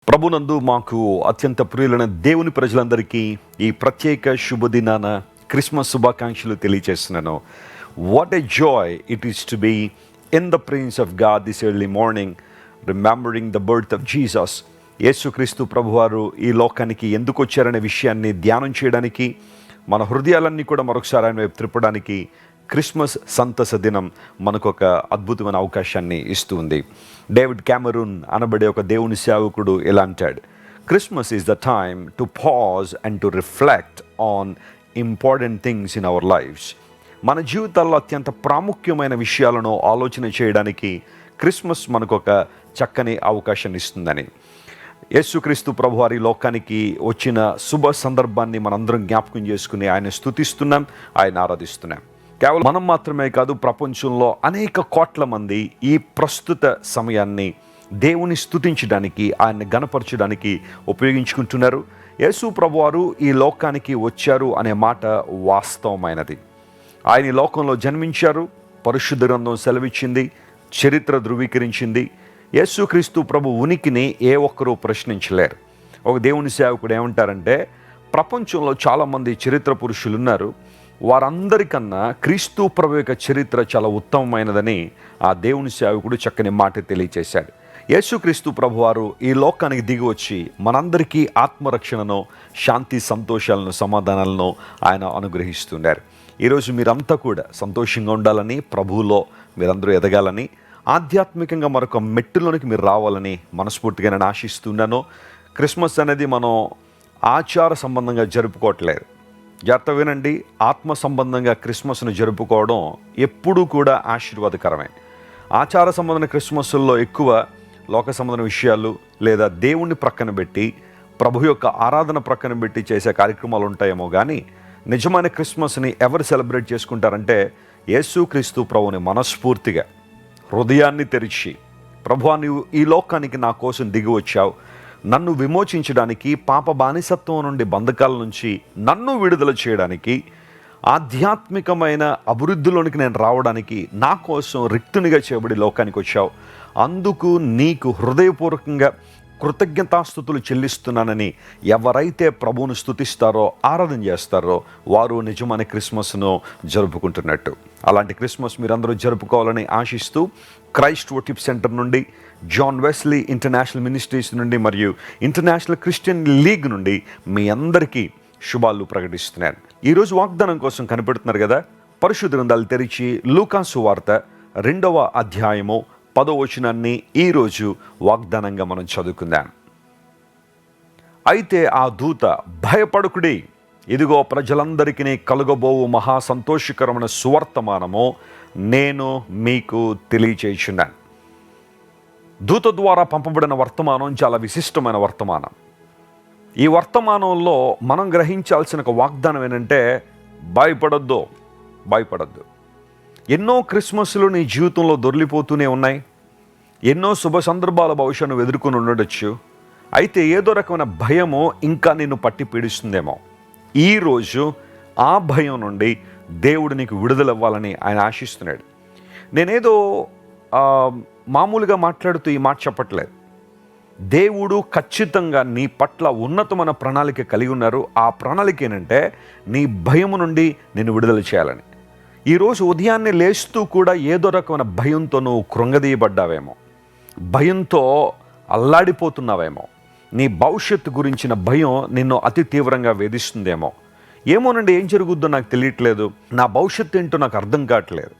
ప్రభునందు మాకు అత్యంత ప్రియులైన దేవుని ప్రజలందరికీ ఈ ప్రత్యేక శుభదినాన క్రిస్మస్ శుభాకాంక్షలు తెలియజేస్తున్నాను. What a joy it is to be in the presence of God this early morning, remembering the birth of Jesus. యేసుక్రీస్తు ప్రభువారు ఈ లోకానికి ఎందుకు వచ్చారనే విషయాన్ని ధ్యానం చేయడానికి, మన హృదయాలన్నీ కూడా మరొకసారి ఆయన వైపు త్రిప్పడానికి క్రిస్మస్ సంతస దినం మనకు ఒక అద్భుతమైన అవకాశాన్ని ఇస్తుంది. డేవిడ్ క్యామరూన్ అనబడే ఒక దేవుని సేవకుడు ఇలా అంటాడు, Christmas is the time to pause and to reflect on important things in our lives. మన జీవితాల్లో అత్యంత ప్రాముఖ్యమైన విషయాలను ఆలోచన చేయడానికి క్రిస్మస్ మనకు ఒక చక్కని అవకాశాన్ని ఇస్తుందని. యేసుక్రీస్తు ప్రభువారి లోకానికి వచ్చిన శుభ సందర్భాన్ని మనందరం జ్ఞాపకం చేసుకుని ఆయన స్తుతిస్తున్నాం, ఆయన ఆరాధిస్తున్నాం. కేవలం మనం మాత్రమే కాదు, ప్రపంచంలో అనేక కోట్ల మంది ఈ ప్రస్తుత సమయాన్ని దేవుని స్తుతించడానికి, ఆయన్ని గణపరచడానికి ఉపయోగించుకుంటున్నారు. యేసు ప్రభువారు ఈ లోకానికి వచ్చారు అనే మాట వాస్తవమైనది. ఆయన ఈ లోకంలో జన్మించారు, పరిశుద్ధ గ్రంథం సెలవిచ్చింది, చరిత్ర ధృవీకరించింది. యేసుక్రీస్తు ప్రభు ఉనికిని ఏ ఒక్కరూ ప్రశ్నించలేరు. ఒక దేవుని సేవకుడు ఏమంటారంటే, ప్రపంచంలో చాలామంది చరిత్ర పురుషులు ఉన్నారు, వారందరికన్నా క్రీస్తు ప్రభు యొక్క చరిత్ర చాలా ఉత్తమమైనదని ఆ దేవుని సేవకుడు చక్కని మాట తెలియచేశాడు. యేసుక్రీస్తు ప్రభువారు ఈ లోకానికి దిగి వచ్చి మనందరికీ ఆత్మరక్షణను, శాంతి, సంతోషాలను, సమాధానాలను ఆయన అనుగ్రహిస్తున్నారు. ఈరోజు మీరంతా కూడా సంతోషంగా ఉండాలని, ప్రభువులో మీరందరూ ఎదగాలని, ఆధ్యాత్మికంగా మరొక మెట్టులోనికి మీరు రావాలని మనస్ఫూర్తిగా నేను ఆశిస్తున్నాను. క్రిస్మస్ అనేది మనం ఆచార సంబంధంగా జరుపుకోవట్లేదు. జాగ్రత్త వినండి, ఆత్మ సంబంధంగా క్రిస్మస్ను జరుపుకోవడం ఎప్పుడూ కూడా ఆశీర్వాదకరమే. ఆచార సంబంధమైన క్రిస్మస్ల్లో ఎక్కువ లోక సంబంధమైన విషయాలు లేదా దేవుణ్ణి ప్రక్కన పెట్టి ప్రభు యొక్క ఆరాధన ప్రక్కన పెట్టి చేసే కార్యక్రమాలు ఉంటాయేమో కానీ, నిజమైన క్రిస్మస్ని ఎవరు సెలబ్రేట్ చేసుకుంటారంటే యేసుక్రీస్తు ప్రభుని మనస్ఫూర్తిగా హృదయాన్ని తెరిచి, ప్రభువా నీవు ఈ లోకానికి నా కోసం దిగి వచ్చావు, నన్ను విమోచించడానికి, పాప బానిసత్వం నుండి, బంధకాల నుంచి నన్ను విడుదల చేయడానికి, ఆధ్యాత్మికమైన అభివృద్ధిలోనికి నేను రావడానికి నా కోసం రిక్తునిగా చేయబడి లోకానికి వచ్చావు, అందుకు నీకు హృదయపూర్వకంగా కృతజ్ఞతాస్తుతులు చెల్లిస్తున్నానని ఎవరైతే ప్రభువును స్తుతిస్తారో, ఆరాధన చేస్తారో వారు నిజమైన క్రిస్మస్ను జరుపుకుంటున్నట్టు. అలాంటి క్రిస్మస్ మీరందరూ జరుపుకోవాలని ఆశిస్తూ క్రైస్ట్ వర్షిప్ సెంటర్ నుండి, జాన్ వెస్లీ ఇంటర్నేషనల్ మినిస్ట్రీస్ నుండి మరియు ఇంటర్నేషనల్ క్రిస్టియన్ లీగ్ నుండి మీ అందరికీ శుభాలు ప్రకటిస్తున్నాను. ఈరోజు వాగ్దానం కోసం కనిపెడుతున్నారు కదా, పరిశుద్ధ గ్రంథాలు తెరిచి లూకా సువార్త 2వ అధ్యాయము 10వ వచనాన్ని ఈరోజు వాగ్దానంగా మనం చదువుకుందాం. అయితే ఆ దూత, భయపడకుడి, ఇదిగో ప్రజలందరికీ కలుగబోవు మహా సంతోషకరమైన సువర్తమానము నేను మీకు తెలియచేయుచున్నాను. దూత ద్వారా పంపబడిన వర్తమానం చాలా విశిష్టమైన వర్తమానం. ఈ వర్తమానంలో మనం గ్రహించాల్సిన ఒక వాగ్దానం ఏంటంటే, భయపడద్దు. ఎన్నో క్రిస్మస్లు నీ జీవితంలో దొర్లిపోతూనే ఉన్నాయి. ఎన్నో శుభ సందర్భాల భవిష్యత్తు నువ్వు ఎదుర్కొని ఉండొచ్చు. అయితే ఏదో రకమైన భయము ఇంకా నిన్ను పట్టి పీడిస్తుందేమో. ఈరోజు ఆ భయం నుండి దేవుడు నీకు విడుదల ఇవ్వాలని ఆయన ఆశిస్తున్నాడు. నేనేదో మామూలుగా మాట్లాడుతూ ఈ మాట చెప్పట్లేదు. దేవుడు ఖచ్చితంగా నీ పట్ల ఉన్నతమైన ప్రణాళిక కలిగి ఉన్నారు. ఆ ప్రణాళిక ఏంటంటే నీ భయము నుండి నిన్ను విడుదల చేయాలని. ఈరోజు ఉదయాన్నే లేస్తూ కూడా ఏదో రకమైన భయంతో నువ్వు కృంగదీయబడ్డావేమో, భయంతో అల్లాడిపోతున్నావేమో, నీ భవిష్యత్తు గురించిన భయం నిన్ను అతి తీవ్రంగా వేధిస్తుందేమో. ఏమోనండి, ఏం జరుగుద్దో నాకు తెలియట్లేదు, నా భవిష్యత్తు ఏంటో నాకు అర్థం కావట్లేదు,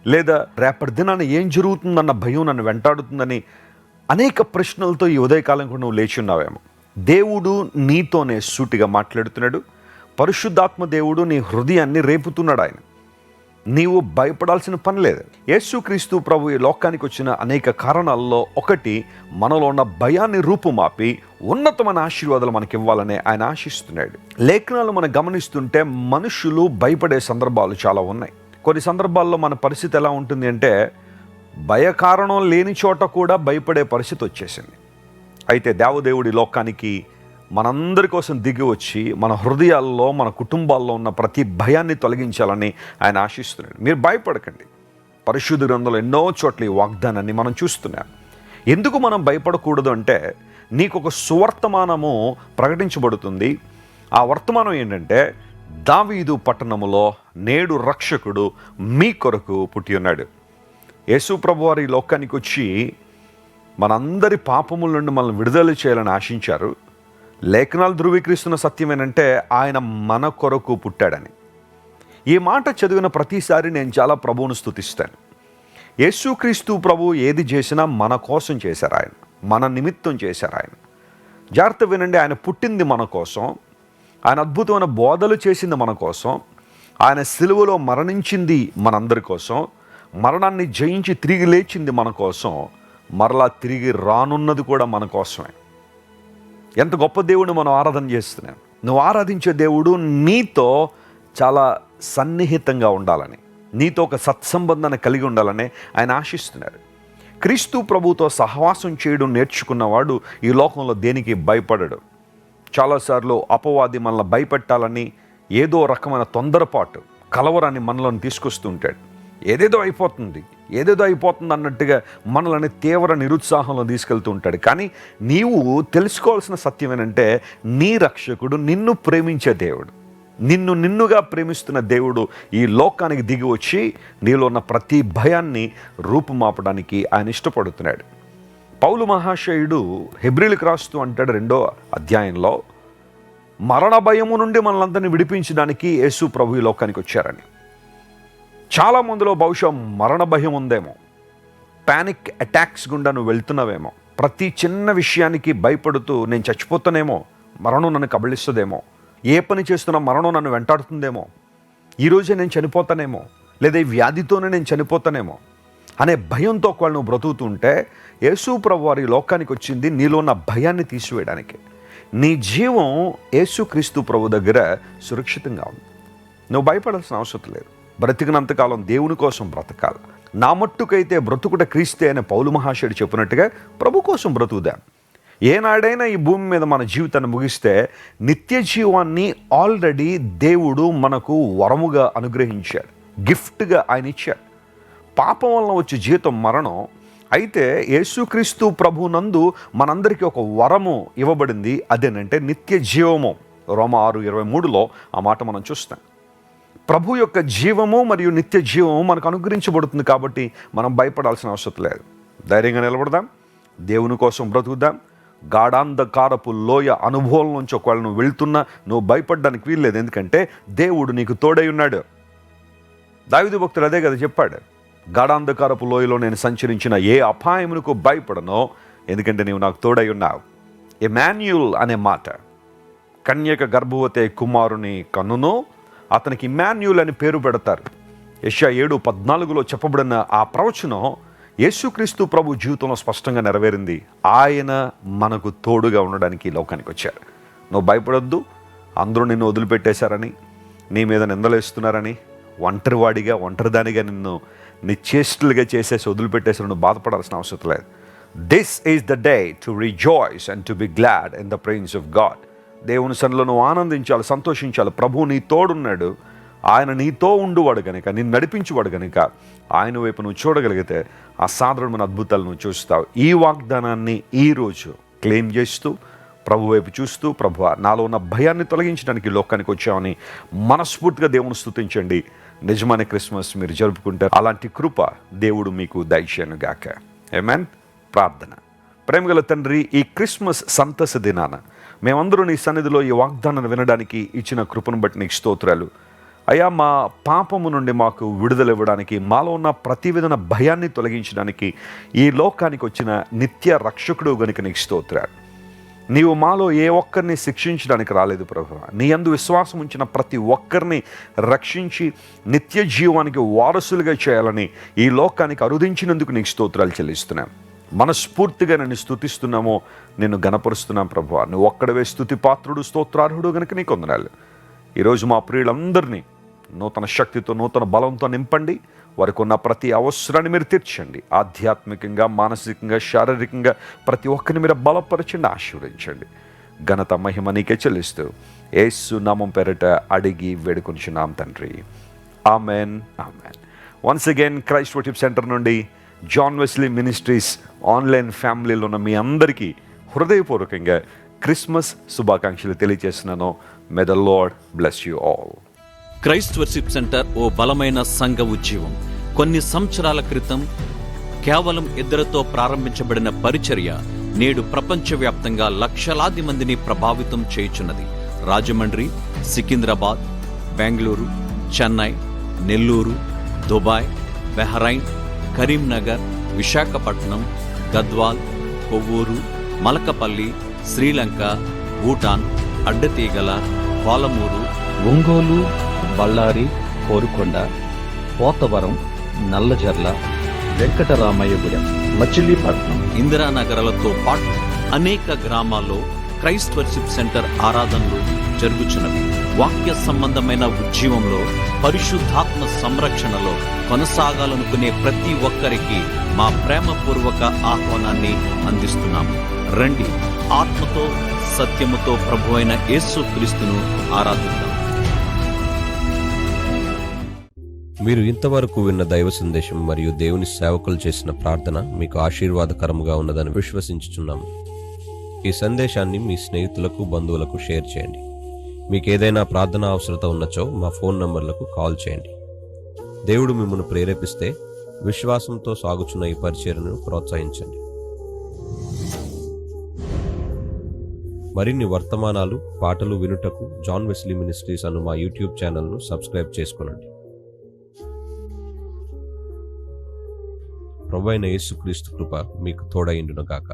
లేదా రేపటి దినాన ఏం జరుగుతుందన్న భయం నన్ను వెంటాడుతుందని అనేక ప్రశ్నలతో ఈ ఉదయకాలం కూడా నువ్వు లేచి ఉన్నావేమో. దేవుడు నీతోనే సూటిగా మాట్లాడుతున్నాడు. పరిశుద్ధాత్మ దేవుడు నీ హృదయాన్ని రేపుతున్నాడు. ఆయన నీవు భయపడాల్సిన పని లేదు. యేసుక్రీస్తు ప్రభు ఈ లోకానికి వచ్చిన అనేక కారణాల్లో ఒకటి, మనలో ఉన్న భయాన్ని రూపుమాపి ఉన్నతమైన ఆశీర్వాదాలు మనకి ఇవ్వాలని ఆయన ఆశిస్తున్నాడు. లేఖనాలు మనం గమనిస్తుంటే మనుషులు భయపడే సందర్భాలు చాలా ఉన్నాయి. కొన్ని సందర్భాల్లో మన పరిస్థితి ఎలా ఉంటుంది అంటే, భయకారణం లేని చోట కూడా భయపడే పరిస్థితి వచ్చేసింది. అయితే దేవదేవుడి లోకానికి మనందరి కోసం దిగి వచ్చి మన హృదయాల్లో, మన కుటుంబాల్లో ఉన్న ప్రతి భయాన్ని తొలగించాలని ఆయన ఆశిస్తున్నాడు. మీరు భయపడకండి. పరిశుద్ధ గ్రంథంలో ఎన్నో చోట్ల ఈ వాగ్దానాన్ని మనం చూస్తున్నాం. ఎందుకు మనం భయపడకూడదు అంటే, నీకు ఒక సువర్తమానము ప్రకటించబడుతుంది. ఆ వర్తమానం ఏంటంటే, దావీదు పట్టణములో నేడు రక్షకుడు మీ కొరకు పుట్టి ఉన్నాడు. యేసు ప్రభువారు ఈ లోకానికి వచ్చి మనందరి పాపముల నుండి మనల్ని విడుదల చేయాలని ఆశించారు. లేఖనాలు ధృవీకరిస్తున్న సత్యం ఏంటంటే, ఆయన మన కొరకు పుట్టాడని. ఈ మాట చదివిన ప్రతిసారి నేను చాలా ప్రభువును స్తుతిస్తాను. యేసుక్రీస్తు ప్రభు ఏది చేసినా మన కోసం చేశారు, ఆయన మన నిమిత్తం చేశారు. ఆయన జాగ్రత్త వినండి, ఆయన పుట్టింది మన కోసం, ఆయన అద్భుతమైన బోధలు చేసింది మన కోసం, ఆయన సిలువలో మరణించింది మనందరి కోసం, మరణాన్ని జయించి తిరిగి లేచింది మన కోసం, మరలా తిరిగి రానున్నది కూడా మన కోసమే. ఎంత గొప్ప దేవుడిని మనం ఆరాధన చేస్తున్నాం. నువ్వు ఆరాధించే దేవుడు నీతో చాలా సన్నిహితంగా ఉండాలని, నీతో ఒక సత్సంబంధాన్ని కలిగి ఉండాలని ఆయన ఆశిస్తున్నారు. క్రీస్తు ప్రభుతో సహవాసం చేయడం నేర్చుకున్నవాడు ఈ లోకంలో దేనికి భయపడడు. చాలాసార్లు అపవాది మనల్ని భయపెట్టాలని ఏదో రకమైన తొందరపాటు, కలవరాన్ని మనలోని తీసుకొస్తూ ఉంటాడు. ఏదేదో అయిపోతుంది అన్నట్టుగా మనల్ని తీవ్ర నిరుత్సాహంలో తీసుకెళ్తూ ఉంటాడు. కానీ నీవు తెలుసుకోవాల్సిన సత్యం ఏంటంటే, నీ రక్షకుడు నిన్ను ప్రేమించే దేవుడు, నిన్నుగా ప్రేమిస్తున్న దేవుడు ఈ లోకానికి దిగి వచ్చి నీలో ఉన్న ప్రతి భయాన్ని రూపుమాపడానికి ఆయన ఇష్టపడుతున్నాడు. పౌలు మహాశయుడు హెబ్రీలకు రాస్తూ అంటాడు 2వ అధ్యాయంలో, మరణ భయము నుండి మనలందరినీ విడిపించడానికి యేసు ప్రభు ఈ లోకానికి వచ్చారని. చాలా మందిలో బహుశా మరణ భయం ఉందేమో, పానిక్ అటాక్స్ గుండా నువ్వు వెళ్తున్నావేమో, ప్రతి చిన్న విషయానికి భయపడుతూ నేను చచ్చిపోతానేమో, మరణం నన్ను కబళిస్తుందేమో, ఏ పని చేస్తున్నా మరణం నన్ను వెంటాడుతుందేమో, ఈరోజే నేను చనిపోతానేమో, లేదా ఈ వ్యాధితోనే నేను చనిపోతానేమో అనే భయంతో ఒకవేళ నువ్వు బ్రతుకుతూ ఉంటే, యేసు ప్రభు వారి లోకానికి వచ్చింది నీలో ఉన్న భయాన్ని తీసివేయడానికి. నీ జీవం యేసుక్రీస్తు ప్రభు దగ్గర సురక్షితంగా ఉంది. నువ్వు భయపడాల్సిన అవసరం లేదు. బ్రతికినంతకాలం దేవుని కోసం బ్రతకాలి. నా మట్టుకైతే బ్రతుకుట క్రీస్తే అనే పౌలు మహాశయుడు చెప్పినట్టుగా ప్రభు కోసం బ్రతుకుదాం. ఏనాడైనా ఈ భూమి మీద మన జీవితాన్ని ముగిస్తే నిత్య జీవాన్ని ఆల్రెడీ దేవుడు మనకు వరముగా అనుగ్రహించాడు, గిఫ్ట్గా ఆయన ఇచ్చాడు. పాపం వలన వచ్చే జీతం మరణం. అయితే యేసుక్రీస్తు ప్రభునందు మనందరికీ ఒక వరము ఇవ్వబడింది. అదేనంటే నిత్య జీవము. రోమా 6:23లో ఆ మాట మనం చూస్తాం. ప్రభు యొక్క జీవము మరియు నిత్య జీవము మనకు అనుగ్రహించబడుతుంది. కాబట్టి మనం భయపడాల్సిన అవసరం లేదు. ధైర్యంగా నిలబడదాం, దేవుని కోసం బ్రతుకుదాం. గాఢాంధకారపు లోయ అనుభవం నుంచి ఒకవేళ నువ్వు వెళ్తున్నా నువ్వు భయపడడానికి వీల్లేదు, ఎందుకంటే దేవుడు నీకు తోడై ఉన్నాడు. దావీదు భక్తుడు అదే కదా చెప్పాడు, గాఢాంధకారపు లోయలో నేను సంచరించిన ఏ అపాయమునకు భయపడనో, ఎందుకంటే నీవు నాకు తోడై ఉన్నావు. ఎమాన్యుల్ అనే మాట, కన్యక గర్భవతి కుమారుని కన్నును, అతనికి ఇమ్మాన్యుల్ అని పేరు పెడతారు. యెషయా 7:14లో చెప్పబడిన ఆ ప్రవచనం యేసుక్రీస్తు ప్రభు జీవితంలో స్పష్టంగా నెరవేరింది. ఆయన మనకు తోడుగా ఉండడానికి ఈ లోకానికి వచ్చారు. నువ్వు భయపడొద్దు. అందరూ నిన్ను వదిలిపెట్టేశారని, నీ మీద నిందలేస్తున్నారని, ఒంటరివాడిగా ఒంటరిదానిగా నిన్ను నిశ్చేష్టులుగా చేసేసి వదిలిపెట్టేసారు నువ్వు బాధపడాల్సిన అవసరం లేదు. This is the day to rejoice and to be glad in the presence of God. దేవుని సన్నిధిలో నువ్వు ఆనందించాలి, సంతోషించాలి. ప్రభువు నీ తోడున్నాడు. ఆయన నీతో ఉండువాడు కనుక, నిన్ను నడిపించువాడు కనుక ఆయన వైపు నువ్వు చూడగలిగితే అసాధారణమైన అద్భుతాలు నువ్వు చూస్తావు. ఈ వాగ్దానాన్ని ఈరోజు క్లెయిమ్ చేస్తూ ప్రభు వైపు చూస్తూ, ప్రభువా నాలో ఉన్న భయాన్ని తొలగించడానికి లోకానికి వచ్చామని మనస్ఫూర్తిగా దేవుని స్తుతించండి. నిజమైన క్రిస్మస్ మీరు జరుపుకుంటారు. అలాంటి కృప దేవుడు మీకు దయచేయను గాక. ఆమేన్. ప్రార్థన. ప్రేమగల తండ్రి, ఈ క్రిస్మస్ సంతస దినాన మేమందరూ నీ సన్నిధిలో ఈ వాగ్దానాన్ని వినడానికి ఇచ్చిన కృపను బట్టి నీకు స్తోత్రాలు అయ్యా. మా పాపము నుండి మాకు విడుదల ఇవ్వడానికి, మాలో ఉన్న ప్రతి విధమైన భయాన్ని తొలగించడానికి ఈ లోకానికి వచ్చిన నిత్య రక్షకుడు గనుక నీకు స్తోత్రాలు. నీవు మాలో ఏ ఒక్కరిని శిక్షించడానికి రాలేదు ప్రభువా. నీ యందు విశ్వాసం ఉంచిన ప్రతి ఒక్కరిని రక్షించి నిత్య జీవానికి వారసులుగా చేయాలని ఈ లోకానికి అరుదించినందుకు నీకు స్తోత్రాలు చెల్లిస్తున్నాం. మనస్ఫూర్తిగా నిన్ను స్తుతిస్తున్నామో, నిన్ను గణపరుస్తున్నాం ప్రభువా. నువ్వు ఒక్కడవే స్తుతి పాత్రుడు, స్తోత్రార్హుడు గనుక నీకు వందనాలు. ఈరోజు మా ప్రియులందరినీ నూతన శక్తితో, నూతన బలంతో నింపండి. వారికి ఉన్న ప్రతి అవసరాన్ని మీరు తీర్చండి. ఆధ్యాత్మికంగా, మానసికంగా, శారీరకంగా ప్రతి ఒక్కరిని మీరు బలపరచండి, ఆశీర్వదించండి. ఘనత మహిమ నీకే చెల్లిస్తూ యేసు నామం పేరిట అడిగి వేడుకొనిచున్నాం తండ్రి. Amen, amen. Once again Christ Worship Centre నుండి, జాన్ వెస్లీ మినిస్ట్రీస్ ఆన్లైన్ ఫ్యామిలీలో ఉన్న మీ అందరికీ హృదయపూర్వకంగా క్రిస్మస్ శుభాకాంక్షలు తెలియజేస్తున్నాను. May the Lord bless you all. Christ Worship Centre ఓ బలమైన సంఘ ఉద్యమం. కొన్ని సంవత్సరాల క్రితం కేవలం 2 ప్రారంభించబడిన పరిచర్య నేడు ప్రపంచవ్యాప్తంగా లక్షలాది మందిని ప్రభావితం చేయుచున్నది. రాజమండ్రి, సికింద్రాబాద్, బెంగళూరు, చెన్నై, నెల్లూరు, దుబాయ్, బహ్రైన్, కరీంనగర్, విశాఖపట్నం, గద్వాల్, కొవ్వూరు, మలకపల్లి, శ్రీలంక, భూటాన్, అడ్డతీగల, పాలమూరు, ఒంగోలు, బళ్ళారి, కోరుకొండ, పోతవరం, నల్లజర్ల, వెంకటరామయ్యగూడెం, మచిలీపట్నం, ఇందిరానగర్లతో పాటు అనేక గ్రామాల్లో క్రైస్ట్ వర్షిప్ సెంటర్ ఆరాధనలు జరుగుచున్నవి. వాక్య సంబంధమైన ఉద్యమంలో, పరిశుద్ధాత్మ సంరక్షణలో కొనసాగాలనుకునే ప్రతి ఒక్కరికి మా ప్రేమపూర్వక ఆహ్వానాన్ని అందిస్తున్నాము. రండి, ఆత్మతో సత్యముతో ప్రభువైన యేసు క్రీస్తును ఆరాధిద్దాం. మీరు ఇంతవరకు విన్న దైవ సందేశం మరియు దేవుని సేవకులు చేసిన ప్రార్థన మీకు ఆశీర్వాదకరముగా ఉన్నదని విశ్వసించుచున్నాము. ఈ సందేశాన్ని మీ స్నేహితులకు, బంధువులకు షేర్ చేయండి. మీకు ఏదైనా ప్రార్థన అవసరత ఉన్నచో మా ఫోన్ నంబర్లకు కాల్ చేయండి. దేవుడు మిమ్మల్ని ప్రేరేపిస్తే విశ్వాసంతో సాగుచున్న ఈ పరిచర్యను ప్రోత్సహించండి. మరిన్ని వర్తమానాలు, పాటలు వినుటకు జాన్ వెస్లీ మినిస్ట్రీస్ అను మా యూట్యూబ్ ఛానల్ను సబ్స్క్రైబ్ చేసుకొనండి. ప్రభువైన యేసుక్రీస్తు కృప మీకు తోడైండును గాక.